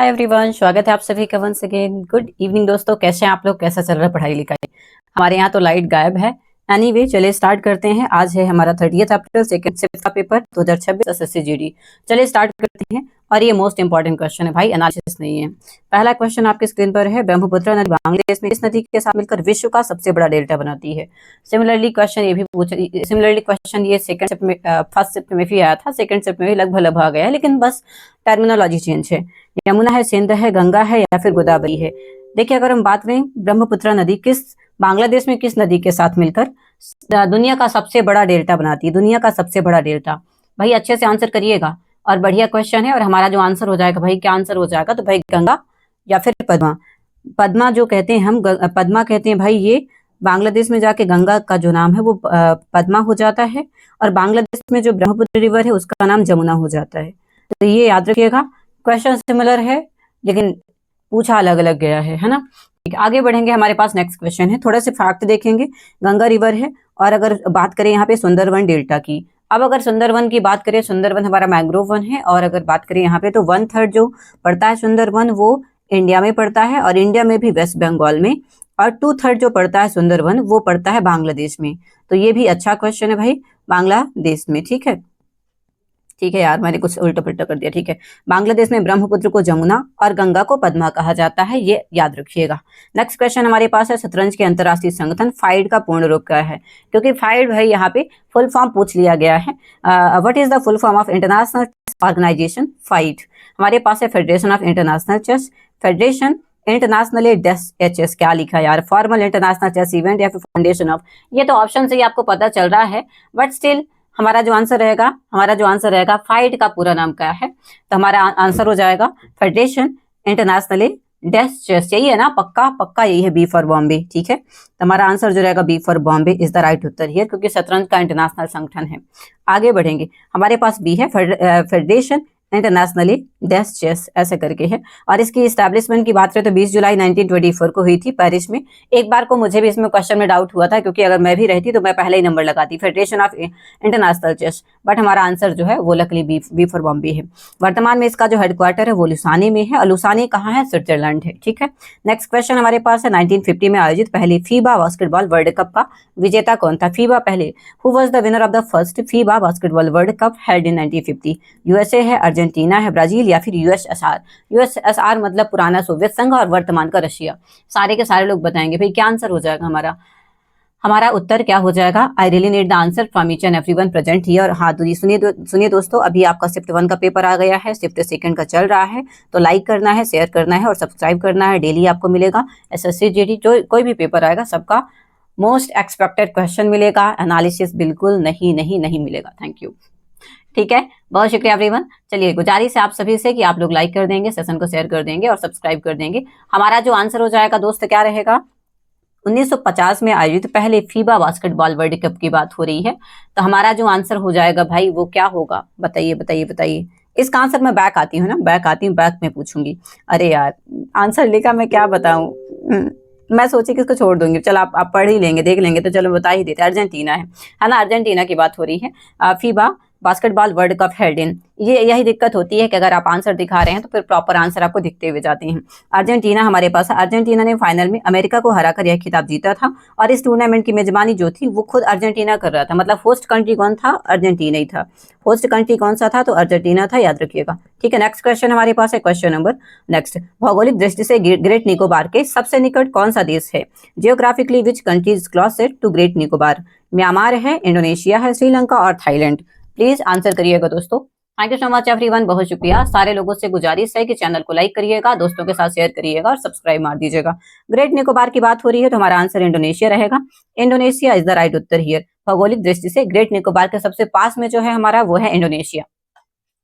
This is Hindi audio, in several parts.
हाय एवरीवन, स्वागत है आप सभी का वंस अगेन। गुड इवनिंग दोस्तों, कैसे हैं आप लोग? कैसा चल रहा है पढ़ाई लिखाई? हमारे यहाँ तो लाइट गायब है। एनीवे, चलिए स्टार्ट करते हैं। आज है हमारा 30 अप्रैल सेकंड शिफ्ट का पेपर 2026 एसएससी जीडी। चलिए स्टार्ट करते हैं। और ये मोस्ट इंपॉर्टेंट क्वेश्चन है भाई, एनालिसिस नहीं है। पहला क्वेश्चन आपके स्क्रीन पर है, ब्रह्मपुत्र नदी बांग्लादेश में किस नदी के साथ मिलकर विश्व का सबसे बड़ा डेल्टा बनाती है? सिमिलरली क्वेश्चन ये सेकंड शिफ्ट में फर्स्ट शिफ्ट में भी आया था, सेकंड शिफ्ट में भी लगभग आ गया है, लेकिन बस टर्मिनोलॉजी चेंज है। यमुना है, सिंध है, गंगा है या फिर गोदावरी है? देखिए, अगर हम बात करें ब्रह्मपुत्र नदी बांग्लादेश में किस नदी के साथ मिलकर दुनिया का सबसे बड़ा डेल्टा बनाती है? दुनिया का सबसे बड़ा डेल्टा। भाई अच्छे से आंसर करिएगा, और बढ़िया क्वेश्चन है। और हमारा जो आंसर हो जाएगा भाई, क्या आंसर हो जाएगा? तो भाई गंगा या फिर पद्मा। पद्मा जो कहते हैं हम, पद्मा कहते हैं भाई, ये बांग्लादेश में जाके गंगा का जो नाम है वो पद्मा हो जाता है, और बांग्लादेश में जो ब्रह्मपुत्र रिवर है उसका नाम जमुना हो जाता है। तो ये याद रखिएगा। क्वेश्चन सिमिलर है लेकिन पूछा अलग अलग गया है ना। ठीक है, आगे बढ़ेंगे। हमारे पास नेक्स्ट क्वेश्चन है, थोड़ा से फैक्ट देखेंगे। गंगा रिवर है, और अगर बात करें यहाँ पे सुंदरवन डेल्टा की, अब अगर सुंदरवन की बात करें, सुंदरवन हमारा मैंग्रोव वन है, और अगर बात करें यहाँ पे तो 1/3 जो पड़ता है सुंदरवन वो इंडिया में पड़ता है, और इंडिया में भी वेस्ट बंगाल में, और 2/3 जो पड़ता है सुंदरवन वो पड़ता है बांग्लादेश में। तो ये भी अच्छा क्वेश्चन है भाई, बांग्लादेश में। ठीक है, ठीक है यार, मैंने कुछ उल्टा पुल्टा कर दिया। ठीक है, बांग्लादेश में ब्रह्मपुत्र को जमुना और गंगा को पद्मा कहा जाता है, ये याद रखिएगा। नेक्स्ट क्वेश्चन हमारे पास है, शतरंज के अंतर्राष्ट्रीय संगठन फाइड का पूर्ण रूप क्या है? क्योंकि फाइड भाई यहाँ पे फुल फॉर्म पूछ लिया गया है। What is the full form of international organization FIDE? हमारे पास है federation of international chess, federation international HS। क्या लिखा है यार? फॉर्मल इंटरनेशनल चेस इवेंट या फिर फाउंडेशन ऑफ? ये तो ऑप्शन से ही आपको पता चल रहा है, बट स्टिल हमारा जो आंसर रहेगा फाइड का पूरा नाम क्या है? तो हमारा आंसर हो जाएगा फेडरेशन इंटरनेशनल चेस। यही है ना? पक्का पक्का यही है, बी फॉर बॉम्बे। ठीक है, तो हमारा आंसर जो रहेगा B for Bombay is the right उत्तर हियर, क्योंकि शतरंज का इंटरनेशनल संगठन है। आगे बढ़ेंगे, हमारे पास बी है, फेडरेशन इंटरनेशनली चेस ऐसे करके है। और इसकी एस्टैब्लिशमेंट की बात करें तो 20 जुलाई 1924 को हुई थी पेरिस में। एक बार को मुझे भी इसमें क्वेश्चन में डाउट हुआ था, क्योंकि अगर मैं भी रहती तो मैं पहले ही नंबर लगाती, federation of international chess, but हमारा आंसर जो है वो लकली बी फॉर बॉम्बे है। वर्तमान में इसका जो हेडक्वार्टर है वो लुसाने में है, और लुसाने कहाँ है? स्विट्जरलैंड है। ठीक है, नेक्स्ट क्वेश्चन हमारे पास है, 1950 में आयोजित पहले फीबा बास्केटबॉल वर्ल्ड कप का विजेता कौन था? फीबा पहले, who was the winner of the first FIBA basketball world cup held in 1950? USA है, अर्जेंटीना है, ब्राजील या फिर यूएसएसआर? यूएसएसआर मतलब पुराना सोवियत संघ, और वर्तमान का रशिया। सारे के सारे लोग बताएंगे भाई क्या आंसर हो जाएगा हमारा उत्तर क्या हो जाएगा? I really need the answer from each and everyone present here. हाँ तो सुनिए दोस्तों, अभी आपका शिफ्ट 1 का पेपर आ गया है, शिफ्ट 2 का चल रहा है, तो लाइक करना है, शेयर करना है और सब्सक्राइब करना है। डेली आपको मिलेगा एसएससी जीडी, जो कोई भी पेपर आएगा सबका मोस्ट एक्सपेक्टेड क्वेश्चन मिलेगा, एनालिसिस बिल्कुल नहीं मिलेगा। Thank you. ठीक है, बहुत शुक्रिया एवरीवन। चलिए, गुजारिश है आप सभी से कि आप लोग लाइक कर देंगे, सेशन को शेयर कर देंगे और सब्सक्राइब कर देंगे। हमारा जो आंसर हो जाएगा दोस्त क्या रहेगा? 1950 में आयोजित पहले फीबा बास्केटबॉल वर्ल्ड कप की बात हो रही है, तो हमारा जो आंसर हो जाएगा भाई वो क्या होगा? बताइए। इसका आंसर मैं बैक आती हूँ ना, बैक में पूछूंगी। अरे यार, आंसर लिखा, मैं क्या बताऊं। मैं सोची कि इसको छोड़ दूंगी, चलो आप पढ़ ही लेंगे, देख लेंगे, तो चलो बता ही देते। अर्जेंटीना है ना? अर्जेंटीना की बात हो रही है। FIBA basketball world cup held in, यही दिक्कत होती है कि अगर आप आंसर दिखा रहे हैं तो फिर प्रॉपर आंसर आपको दिखते हुए जाते हैं। अर्जेंटीना हमारे पास, अर्जेंटीना ने फाइनल में अमेरिका को हराकर यह खिताब जीता था, और इस टूर्नामेंट की मेजबानी जो थी वो खुद अर्जेंटीना कर रहा था। मतलब होस्ट कंट्री कौन था? अर्जेंटीना ही था। होस्ट कंट्री कौन सा था? तो अर्जेंटीना था, याद रखिएगा। ठीक है, नेक्स्ट क्वेश्चन हमारे पास है, क्वेश्चन नंबर नेक्स्ट। भौगोलिक दृष्टि से ग्रेट निकोबार के सबसे निकट कौन सा देश है? Geographically which country is closest to Great Nicobar? Myanmar है, इंडोनेशिया है, श्रीलंका और थाईलैंड? प्लीज आंसर करिएगा दोस्तों। Thank you so much everyone, बहुत शुक्रिया। सारे लोगों से गुजारिश है कि चैनल को लाइक करिएगा, दोस्तों के साथ शेयर करिएगा और सब्सक्राइब मार दीजिएगा। ग्रेट निकोबार की बात हो रही है तो हमारा आंसर इंडोनेशिया रहेगा। इंडोनेशिया इज द राइट उत्तर हियर। भौगोलिक दृष्टि से ग्रेट निकोबार के सबसे पास में जो है हमारा वो है इंडोनेशिया,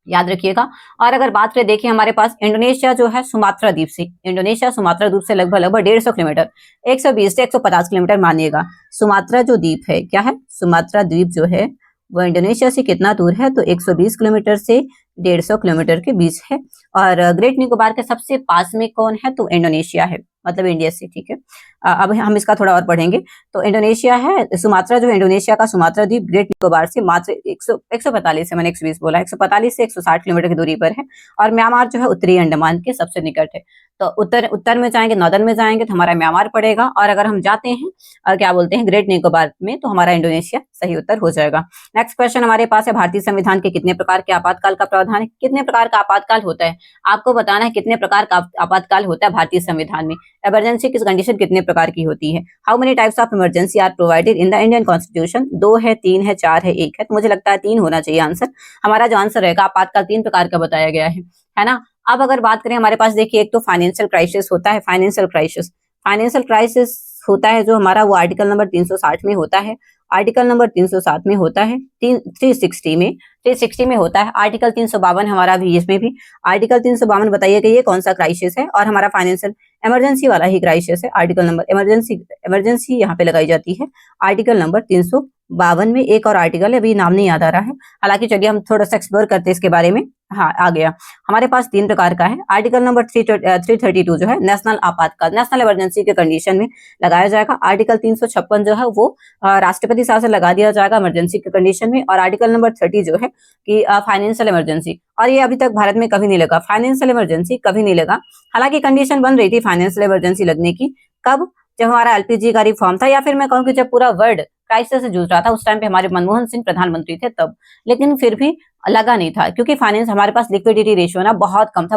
याद रखिएगा। और अगर बात करें, देखिए हमारे पास इंडोनेशिया जो है सुमात्रा द्वीप से, इंडोनेशिया सुमात्रा द्वीप से लगभग 150 किलोमीटर, 120 से 150 किलोमीटर मानिएगा। सुमात्रा जो द्वीप है, क्या है? सुमात्रा द्वीप जो है वो इंडोनेशिया से कितना दूर है? तो 120 किलोमीटर से 150 किलोमीटर के बीच है। और ग्रेट निकोबार के सबसे पास में कौन है? तो इंडोनेशिया है। मतलब इंडिया से, ठीक है। अब हम इसका थोड़ा और पढ़ेंगे। तो इंडोनेशिया है, सुमात्रा जो है इंडोनेशिया का सुमात्रा द्वीप ग्रेट निकोबार से मात्र 145 से, मैंने 120 बोला, 145 से 160 किलोमीटर की दूरी पर है। और म्यांमार जो है उत्तरी अंडमान के सबसे निकट है। तो उत्तर में जाएंगे, नॉर्दर्न में जाएंगे तो हमारा म्यांमार पड़ेगा, और अगर हम जाते हैं क्या बोलते हैं ग्रेट निकोबार में, तो हमारा इंडोनेशिया सही उत्तर हो जाएगा। नेक्स्ट क्वेश्चन हमारे पास है, भारतीय संविधान के कितने प्रकार के आपातकाल का प्रावधान है? कितने प्रकार का आपातकाल होता है आपको बताना है, कितने प्रकार का आपातकाल होता है भारतीय संविधान में। इमरजेंसी की कंडीशन कितने प्रकार की होती है? How many types of emergency are provided in the Indian constitution? 2 है, 3 है, 4 है, 1 है। तो मुझे लगता है 3 होना चाहिए आंसर। हमारा जो आंसर रहेगा आपातकाल 3 प्रकार का बताया गया है ना। अब अगर बात करें हमारे पास, देखिए एक तो फाइनेंशियल क्राइसिस होता है, फाइनेंशियल क्राइसिस होता है जो हमारा, वो आर्टिकल नंबर 360 में होता है, आर्टिकल नंबर 307 में होता है, 360 में होता है, आर्टिकल 352 हमारा भी, इसमें भी आर्टिकल 352 बताइए कि ये कौन सा क्राइसिस है, और हमारा फाइनेंशियल इमरजेंसी वाला ही क्राइसिस है। आर्टिकल नंबर इमरजेंसी यहाँ पे लगाई जाती है आर्टिकल नंबर 352 में। एक और आर्टिकल है, अभी नाम नहीं याद आ रहा है, हालांकि चलिए हम थोड़ा सा एक्सप्लोर करते हैं इसके बारे में। हाँ, आ गया हमारे पास 3 प्रकार का है। आर्टिकल नंबर 332 जो है नेशनल आपातकाल, नेशनल इमरजेंसी के कंडीशन में लगाया जाएगा। आर्टिकल 356 जो है वो राष्ट्रपति शासन लगा दिया जाएगा इमरजेंसी के कंडीशन में। और आर्टिकल नंबर 30 जो है कि फाइनेंशियल इमरजेंसी, और ये अभी तक भारत में कभी नहीं लगा, फाइनेंशियल इमरजेंसी कभी नहीं लगा। हालांकि कंडीशन बन रही थी फाइनेंशियल इमरजेंसी लगने की, कब? जब हमारा एलपीजी का रिफॉर्म था, या फिर मैं कहूँ कि जब पूरा वर्ल्ड क्राइसिस से जूझ रहा था, उस टाइम पे हमारे मनमोहन सिंह प्रधानमंत्री थे तब। लेकिन फिर भी लगा नहीं था, क्योंकि फाइनेंस हमारे पास लिक्विडिटी रेशियो ना बहुत कम था,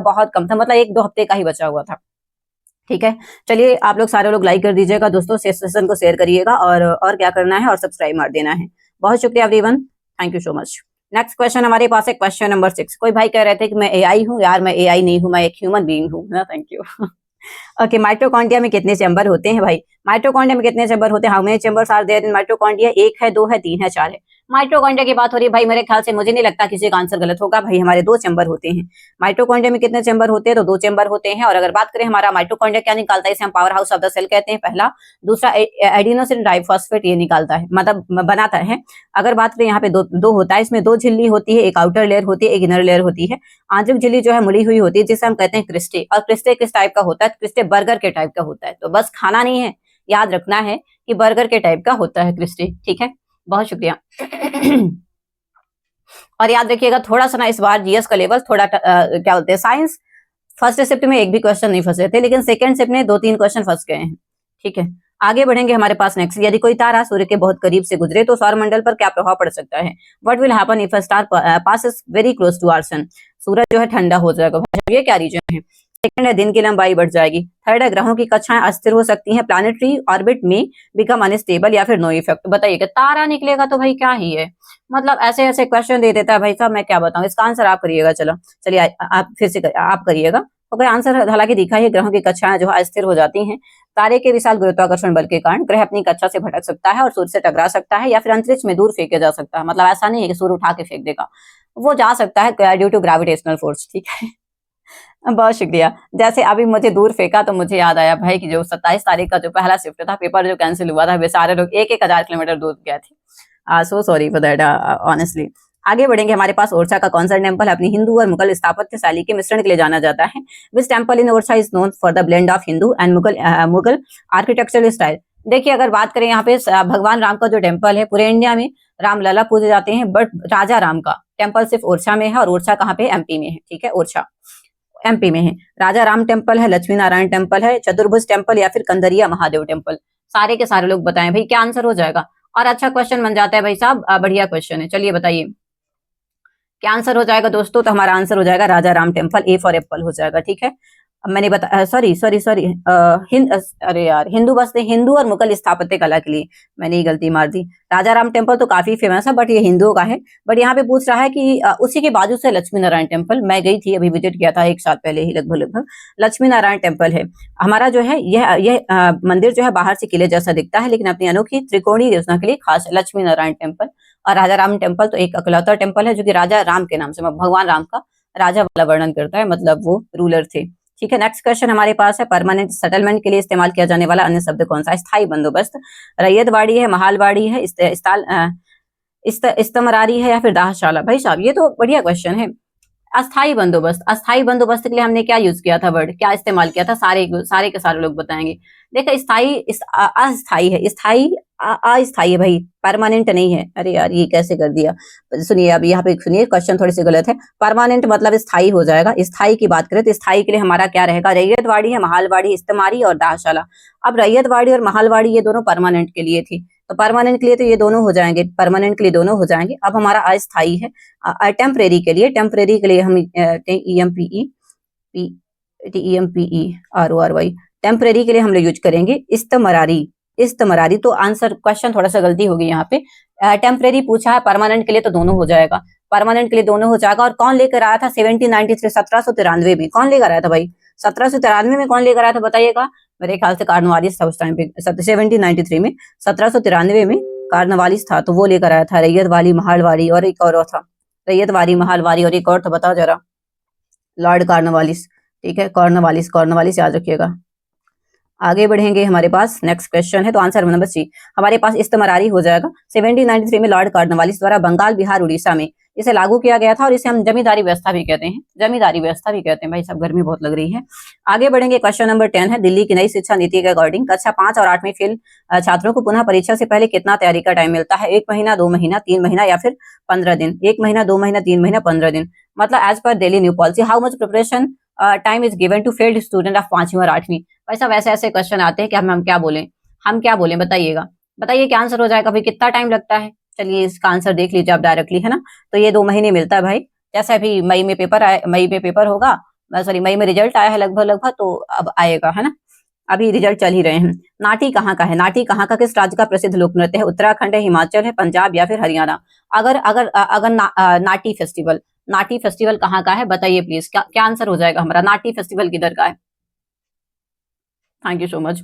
मतलब 1-2 हफ्ते का ही बचा हुआ था। ठीक है, चलिए आप लोग सारे लोग लाइक कर दीजिएगा दोस्तों, सेशन को शेयर करिएगा, और क्या करना है, और सब्सक्राइब मार देना है। बहुत शुक्रिया everyone, thank you so much. Next question हमारे पास है क्वेश्चन नंबर 6। कोई भाई कह रहे थे कि मैं एआई हूँ, यार मैं एआई नहीं हूँ, मैं एक ह्यूमन बीइंग हूँ ना, थैंक यू। ओके, माइटोकॉन्ड्रिया में कितने चैम्बर होते हैं भाई? माइटोकॉन्ड्रिया में कितने चैम्बर होते हैं? How many chambers are there in mitochondria? 1 है, 2 है, 3 है, 4 है। माइटोकॉन्ड्रिया की बात हो रही है भाई, मेरे ख्याल से मुझे नहीं लगता किसी का आंसर गलत होगा भाई, हमारे 2 चैम्बर होते हैं। माइटोकॉन्ड्रिया में कितने चैम्बर होते हैं? तो 2 चैम्बर होते हैं। और अगर बात करें हमारा माइटोकॉन्ड्रिया क्या निकालता है, इसे हम power house of the cell कहते हैं, पहला। दूसरा एडिनोसिन डाइफॉस्फेट ये निकालता है, मतलब बनाता है। अगर बात करें यहाँ पे दो होता है, इसमें 2 झिल्ली होती है, एक आउटर लेयर होती है, एक इनर लेयर होती है। आंतरिक झिल्ली जो है मुड़ी हुई होती है, जिसे हम कहते हैं क्रिस्टे। और क्रिस्टे किस टाइप का होता है? क्रिस्टे बर्गर के टाइप का होता है। तो बस खाना नहीं है, याद रखना है कि बर्गर के टाइप का होता है क्रिस्टे, ठीक है। बहुत शुक्रिया। और याद रखिएगा थोड़ा सा ना इस बार जीएस का लेवल थोड़ा क्या बोलते हैं, साइंस फर्स्ट शिफ्ट में एक भी क्वेश्चन नहीं फंसे थे, लेकिन सेकंड शिफ्ट में 2-3 क्वेश्चन फंस गए हैं, ठीक है। आगे बढ़ेंगे हमारे पास नेक्स्ट, यदि कोई तारा सूर्य के बहुत करीब से गुजरे तो सौरमंडल पर क्या प्रभाव पड़ सकता है? What will happen if a star passes very close to our sun? सूरज जो है ठंडा हो जाएगा। ये क्या रीजन है? सेकंड है दिन की लंबाई बढ़ जाएगी। थर्ड है ग्रहों की कक्षाएं अस्थिर हो सकती हैं, प्लैनेटरी ऑर्बिट में बिकम अनस्टेबल, या फिर नो इफेक्ट। बताइए तारा निकलेगा तो भाई क्या ही है, मतलब ऐसे ऐसे क्वेश्चन दे देता है भाई साहब, मैं क्या बताऊं। इसका आंसर आप करिएगा, चलो चलिए आप फिर से आप करिएगा। ओके, आंसर हालांकि दिखा है, ग्रहों की कक्षाएं जो है अस्थिर हो जाती हैं। तारे के विशाल गुरुत्वाकर्षण बल के कारण ग्रह अपनी कक्षा से भटक सकता है और सूर्य से टकरा सकता है, या फिर अंतरिक्ष में दूर फेंका जा सकता है। मतलब ऐसा नहीं है कि सूर्य उठा के फेंक देगा, वो जा सकता है ड्यू टू ग्रेविटेशनल फोर्स, ठीक है। बहुत शुक्रिया। जैसे अभी मुझे दूर फेंका तो मुझे याद आया भाई कि जो 27 तारीख का जो पहला शिफ्ट था, पेपर जो कैंसिल हुआ था, वे सारे लोग 1,000 किलोमीटर दूर गए थे। So sorry for that honestly. आगे बढ़ेंगे, हमारे पास ओरछा का कौन सा टेम्पल अपनी हिंदू और मुगल स्थापत्य शैली के मिश्रण के लिए जाना जाता है? Which temple in Orchha is known for the blend of Hindu and Mughal architectural style? देखिए अगर बात करें यहाँ पे भगवान राम का जो टेम्पल है, पूरे इंडिया में रामलला पूजे जाते हैं, बट राजा राम का टेम्पल सिर्फ ओरछा में है। और ओरछा कहाँ पे? एमपी में है, ठीक है। ओरछा एमपी में है। राजा राम टेम्पल है, लक्ष्मी नारायण टेम्पल है, चतुर्भुज टेम्पल, या फिर कंदरिया महादेव टेम्पल? सारे के सारे लोग बताएं भाई क्या आंसर हो जाएगा। और अच्छा क्वेश्चन बन जाता है भाई साहब, बढ़िया क्वेश्चन है। चलिए बताइए क्या आंसर हो जाएगा दोस्तों। तो हमारा आंसर हो जाएगा Raja Ram temple, A for apple हो जाएगा, ठीक है। अब मैंने बता सॉरी अरे यार हिंदू बसते, हिंदू और मुगल स्थापत्य कला के लिए मैंने ये गलती मार दी। राजा राम टेम्पल तो काफी फेमस है, बट ये हिंदुओं का है। बट यहाँ पे पूछ रहा है कि उसी के बाजू से लक्ष्मी नारायण टेम्पल, मैं गई थी अभी, विजिट किया था 1 साल पहले ही लगभग। लक्ष्मी नारायण टेम्पल है हमारा जो है, यह मंदिर जो है बाहर से किले जैसा दिखता है, लेकिन अपनी अनोखी त्रिकोणीय योजना के लिए खास है लक्ष्मी नारायण टेम्पल। और राजा राम टेम्पल तो एक अकलौता टेम्पल है जो कि राजा राम के नाम से, भगवान राम का राजा वाला वर्णन करता है, मतलब वो रूलर थे, ठीक है। नेक्स्ट क्वेश्चन हमारे पास है, परमानेंट सेटलमेंट के लिए इस्तेमाल किया जाने वाला अन्य शब्द कौन सा? स्थायी बंदोबस्त, रैयतवाड़ी है, महालवाड़ी है, इस्तमरारी है, या फिर दाहशाला? भाई साहब ये तो बढ़िया क्वेश्चन है। अस्थाई बंदोबस्त, अस्थाई बंदोबस्त के लिए हमने क्या यूज किया था वर्ड, क्या इस्तेमाल किया था, सारे सारे के सारे लोग बताएंगे। देखो स्थाई अस्थाई है, स्थाई अस्थाई है भाई, परमानेंट नहीं है। अरे यार ये कैसे कर दिया। सुनिए अब यहाँ पे सुनिए, क्वेश्चन थोड़े से गलत है। परमानेंट मतलब स्थाई हो जाएगा। स्थाई की बात करें तो स्थाई के लिए हमारा क्या रहेगा, रैयतवाड़ी है, महालवाड़ी, इस्तेमारी और दाहशाला। अब रैयतवाड़ी और महालवाड़ी ये दोनों परमानेंट के लिए थी, तो परमानेंट के लिए तो ये दोनों हो जाएंगे, परमानेंट के लिए दोनों हो जाएंगे। अब हमारा अस्थाई है, टेम्परेरी के लिए, टेम्परेरी के लिए हम TEMPERORY, टेम्परेरी के लिए हम लोग यूज करेंगे इस्तमरारी, इस्तमरारी। तो आंसर क्वेश्चन थोड़ा सा गलती होगी यहाँ पे, टेम्परेरी पूछा है, परमानेंट के लिए तो दोनों हो जाएगा, परमानेंट के लिए दोनों हो जाएगा। और कौन लेकर आया था 1793, 1793 में कौन लेकर आया था भाई, 1793 में कौन लेकर आया था बताइएगा। मेरे ख्याल से कार्नवालिस था उस टाइम पे, 1793 में, 1793 में कार्नवालिस था, तो वो लेकर आया था रैयत वाली, महालवाड़ी और एक और था, रैयत वाली, महालवाड़ी और एक और था, बताओ जरा। लॉर्ड कार्नवालिस, ठीक है, कॉर्नवालिस, कॉर्नवालिस याद रखिएगा। आगे बढ़ेंगे, हमारे पास नेक्स्ट क्वेश्चन है, तो आंसर नंबर सी हमारे पास इस्तमरारी हो जाएगा। 1793 में लॉर्ड कॉर्नवालिस द्वारा बंगाल, बिहार, उड़ीसा में इसे लागू किया गया था, और इसे हम जमींदारी व्यवस्था भी कहते हैं, जमींदारी व्यवस्था भी कहते हैं। भाई सब गर्मी बहुत लग रही है। आगे बढ़ेंगे, क्वेश्चन नंबर 10 है, दिल्ली की नई शिक्षा नीति के अकॉर्डिंग कक्षा 5 और 8 में फेल छात्रों को पुनः परीक्षा से पहले कितना तैयारी का टाइम मिलता है, 1 महीना, 2 महीना, 3 महीना या फिर 15 दिन। 1 महीना, 2 महीना, 3 महीना, 15 दिन। मतलब as per Delhi new policy how much preparation time is given to failed student of 5वीं और 8वीं। वैसा वैसे ऐसे क्वेश्चन आते हैं कि हम क्या बोलें, हम क्या बोलें, बताइएगा, बताइए क्या आंसर हो जाएगा भाई, कितना टाइम लगता है। चलिए इसका आंसर देख लीजिए आप डायरेक्टली, है ना। तो ये 2 महीने मिलता है भाई। जैसे अभी मई में पेपर आए, मई में पेपर होगा, सॉरी मई में रिजल्ट आया है लगभग लगभग, तो अब आएगा, है ना। अभी रिजल्ट चल ही रहे हैं। नाटी कहाँ का है, नाटी कहाँ का, किस राज्य का प्रसिद्ध लोक नृत्य है, उत्तराखंड है, हिमाचल है, पंजाब या फिर हरियाणा। अगर अगर अगर नाटी फेस्टिवल, नाटी फेस्टिवल कहाँ का है बताइए प्लीज, क्या आंसर हो जाएगा हमारा, नाटी फेस्टिवल किधर का है। Thank you so much.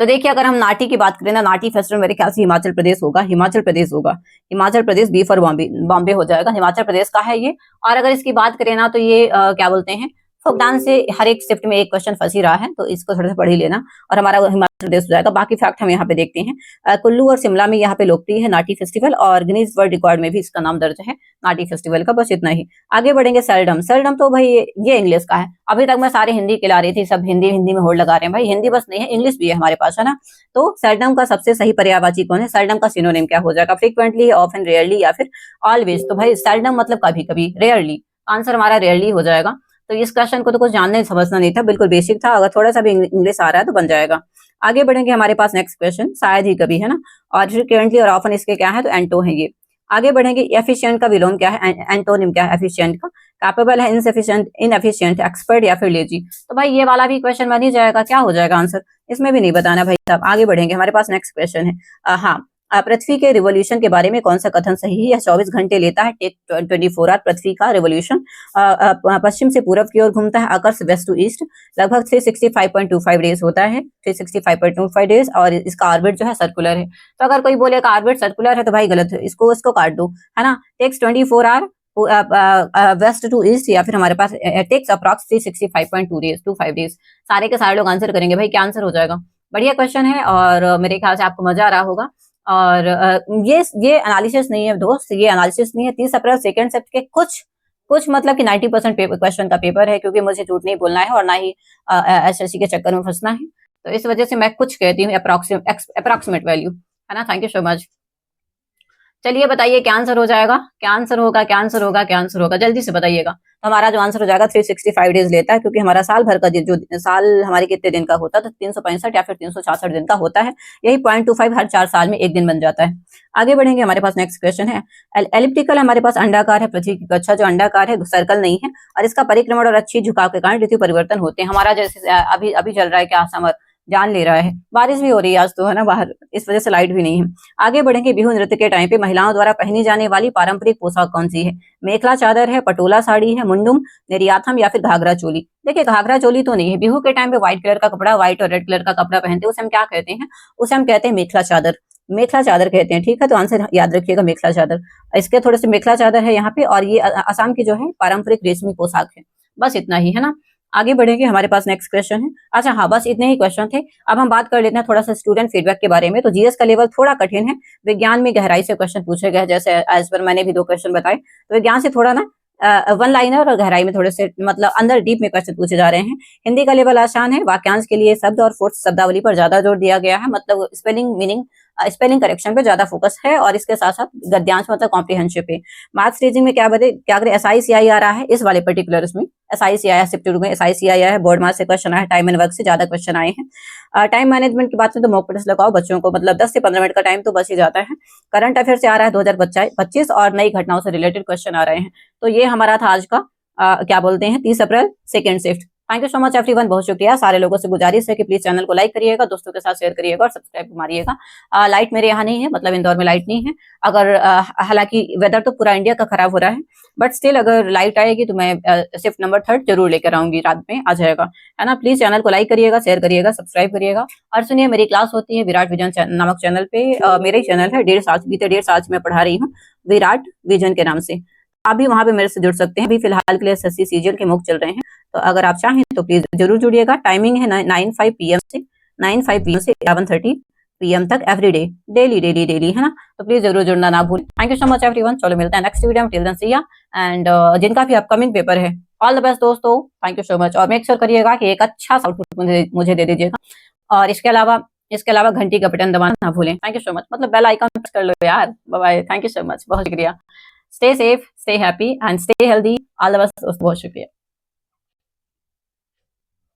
तो देखिए अगर हम नाटी की बात करें ना, नाटी फेस्टिवल मेरे ख्याल से हिमाचल प्रदेश होगा, हिमाचल प्रदेश होगा, हिमाचल प्रदेश, बी फॉर बॉम्बे, बॉम्बे हो जाएगा, हिमाचल प्रदेश का है ये। और अगर इसकी बात करें ना तो ये क्या बोलते हैं, फोक डांस से हर एक शिफ्ट में एक क्वेश्चन फंस ही रहा है, तो इसको थोड़ा सा पढ़ ही लेना, और हमारा हिमाचल प्रदेश हो जाएगा। बाकी फैक्ट हम यहाँ पे देखते हैं, कुल्लू और शिमला में यहाँ पे लोकप्रिय है नाटी फेस्टिवल, और गिनीज वर्ल्ड रिकॉर्ड में भी इसका नाम दर्ज है नाटी फेस्टिवल का। बस इतना ही। आगे बढ़ेंगे, सेल्डम, सेल्डम तो भाई ये इंग्लिश का है। अभी तक मैं सारे हिंदी खिला रही थी, सब हिंदी हिंदी में होड़ लगा रहे हैं भाई, हिंदी बस नहीं है, इंग्लिश भी है हमारे पास, है ना। तो सेल्डम का सबसे सही पर्यायवाची कौन है, सेल्डम का सिनोनिम क्या हो जाएगा, फ्रीक्वेंटली, ऑफन, रेयरली या फिर ऑलवेज। तो भाई सेल्डम मतलब कभी कभी, रेयरली, आंसर हमारा रेयरली हो जाएगा। तो इस क्वेश्चन को तो कुछ जानने समझना नहीं था, बिल्कुल बेसिक था, अगर थोड़ा सा भी इंग्लिश आ रहा है तो बन जाएगा। आगे बढ़ेंगे, हमारे पास नेक्स्ट क्वेश्चन, शायद ही कभी, है ना, और फिर करंटली और ऑफन इसके क्या है, तो एंटो है ये। आगे बढ़ेंगे, एफिशिएंट का विलोम क्या है, एंटोनिम क्या है एफिशिएंट का, कैपेबल है, इनसफिशिएंट, इनएफिशिएंट, एक्सपर्ट या फिर लेजी। तो भाई ये वाला भी क्वेश्चन बन ही जाएगा, क्या हो जाएगा आंसर, इसमें भी नहीं बताना भाई साहब। आगे बढ़ेंगे, हमारे पास नेक्स्ट क्वेश्चन है, हाँ, पृथ्वी के रिवोल्यूशन के बारे में कौन सा कथन सही है, यह 24 घंटे लेता है, टेक 24 आवर, पृथ्वी का रिवोल्यूशन पश्चिम से पूरब की ओर घूमता है, अकर्स वेस्ट टू ईस्ट, लगभग 365.25 डेज होता है, 365.25 डेज, और इसका ऑर्बिट जो है सर्कुलर है। तो अगर कोई बोलेगा ऑर्बिट सर्कुलर है तो भाई गलत है, इसको काट दो, है ना। Takes 24 hour west to east, या फिर हमारे पास टेक्स अप्रॉक्स 365.25 डेज। सारे के सारे लोग आंसर करेंगे भाई, क्या आंसर हो जाएगा। बढ़िया क्वेश्चन है, और मेरे ख्याल से आपको मजा आ रहा होगा। और ये एनालिसिस नहीं है दोस्त, ये एनालिसिस नहीं है। 30 अप्रैल सेकंड शिफ्ट के कुछ मतलब कि 90% क्वेश्चन का पेपर है, क्योंकि मुझे झूठ नहीं बोलना है और ना ही एसएससी के चक्कर में फंसना है। तो इस वजह से मैं कुछ कहती हूँ, अप्रॉक्सीमेट वैल्यू, है ना। Thank you so much. चलिए बताइए क्या आंसर हो जाएगा, क्या आंसर होगा, क्या आंसर होगा, क्या आंसर होगा, जल्दी से बताइएगा। तो हमारा जो आंसर हो जाएगा 365 डेज लेता है, क्योंकि हमारा साल भर का जो साल हमारे कितने दिन का होता है, तो 365 या फिर 366 दिन का होता है। यही 0.25 हर 4 साल में एक दिन बन जाता है। आगे बढ़ेंगे, हमारे पास नेक्स्ट क्वेश्चन है, एलिप्टिकल हमारे पास अंडाकार है, पृथ्वी की कक्षा जो अंडाकार है, सर्कल नहीं है, और इसका परिक्रमण और अच्छी झुकाव के कारण ऋतु परिवर्तन होते हैं। हमारा जैसे अभी चल रहा है क्या, समर जान ले रहा है, बारिश भी हो रही है आज तो, है ना बाहर, इस वजह से लाइट भी नहीं है। आगे बढ़ेंगे, बिहू नृत्य के टाइम पे महिलाओं द्वारा पहनी जाने वाली पारंपरिक पोशाक कौन सी है, मेखला चादर है, पटोला साड़ी है, मुंडुम, नेरियाथम या फिर घाघरा चोली। देखिए घाघरा चोली तो नहीं है, बिहू के टाइम पे व्हाइट कलर का कपड़ा, व्हाइट और रेड कलर का कपड़ा पहनते हैं, उसे हम क्या कहते हैं, उसे हम कहते हैं मेखला चादर, मेखला चादर कहते हैं, ठीक है। तो आंसर याद रखिएगा मेखला चादर, इसके थोड़े से मेखला चादर है यहाँ पे, और ये असम की जो है पारंपरिक रेशमी पोशाक है। बस इतना ही, है ना। आगे बढ़ेंगे, हमारे पास नेक्स्ट क्वेश्चन है, अच्छा हाँ बस इतने ही क्वेश्चन थे। अब हम बात कर लेते हैं थोड़ा सा स्टूडेंट फीडबैक के बारे में। तो जीएस का लेवल थोड़ा कठिन है, विज्ञान में गहराई से क्वेश्चन पूछे गए, जैसे एज पर मैंने भी 2 क्वेश्चन बताए, तो विज्ञान से थोड़ा ना वन लाइनर और गहराई में थोड़े से मतलब अंदर डीप में क्वेश्चन पूछे जा रहे हैं। हिंदी का लेवल आसान है। वाक्यांश के लिए शब्द और फोर्थ शब्दावली पर ज्यादा जोर दिया गया है, मतलब स्पेलिंग मीनिंग स्पेलिंग करेक्शन पे ज्यादा फोकस है, और इसके साथ साथ गद्यांश मतलब कॉम्प्रिहेंशन पे। मार्क्स रीजिंग में क्या करें, SICI आ रहा है इस वाले पर्टिकुलर उसमें, SICI आया शिफ्ट में, SICI आया है, बोर्ड मार्क्स से क्वेश्चन आया है, टाइम एंड वर्क से ज्यादा क्वेश्चन आए हैं। टाइम मैनेजमेंट की बात करें तो मॉक टेस्ट लगाओ बच्चों को, मतलब 10 से 15 मिनट का टाइम तो बच ही जाता है। करंट अफेयर से आ रहा है 2025 और नई घटनाओं से रिलेटेड क्वेश्चन आ रहे हैं। तो ये हमारा था आज का क्या बोलते हैं 30 April second shift. Thank you so much everyone, बहुत शुक्रिया। सारे लोगों से गुजारिश है कि प्लीज चैनल को लाइक करिएगा, दोस्तों के साथ शेयर करिएगा और सब्सक्राइब मारिएगा। लाइट मेरे यहाँ नहीं है, मतलब इंदौर में लाइट नहीं है। अगर हालांकि वेदर तो पूरा इंडिया का खराब हो रहा है, बट स्टिल अगर लाइट आएगी तो मैं शिफ्ट नंबर 3 जरूर लेकर आऊंगी, रात में आ जाएगा, है ना। प्लीज चैनल को लाइक करिएगा, शेयर करिएगा, सब्सक्राइब करिएगा। और सुनिए, मेरी क्लास होती है विराट विजन नामक चैनल पे। मेरा ही चैनल है, बीते 1.5 साल से मैं पढ़ा रही हूँ विराट विजन के नाम से। आप भी वहां पे मेरे से जुड़ सकते हैं। अभी फिलहाल के लिए SSC CGL के मुक चल रहे हैं, तो अगर आप चाहें तो प्लीज जरूर जुड़िएगा। टाइमिंग है 9:05 PM से 11:30 PM तक एवरी डे, डेली, है ना। तो प्लीज जरूर जुड़ना ना भूलें। Thank you so much everyone. चलो मिलते हैं नेक्स्ट वीडियो में, टिल देन सी या। एंड जिनका भी अपकमिंग पेपर है, ऑल द बेस्ट दोस्तों। थैंक यू सो मच, और मेक श्योर करिएगा कि एक अच्छा सा आउटपुट मुझे दे दीजिएगा। और इसके अलावा घंटी का बटन दबाना ना भूलें। थैंक यू सो मच, मतलब बेल आइकन प्रेस कर लो यार। Bye bye, thank you so much, बहुत शुक्रिया। Stay safe, stay happy and stay healthy. All of us, बहुत शुक्रिया।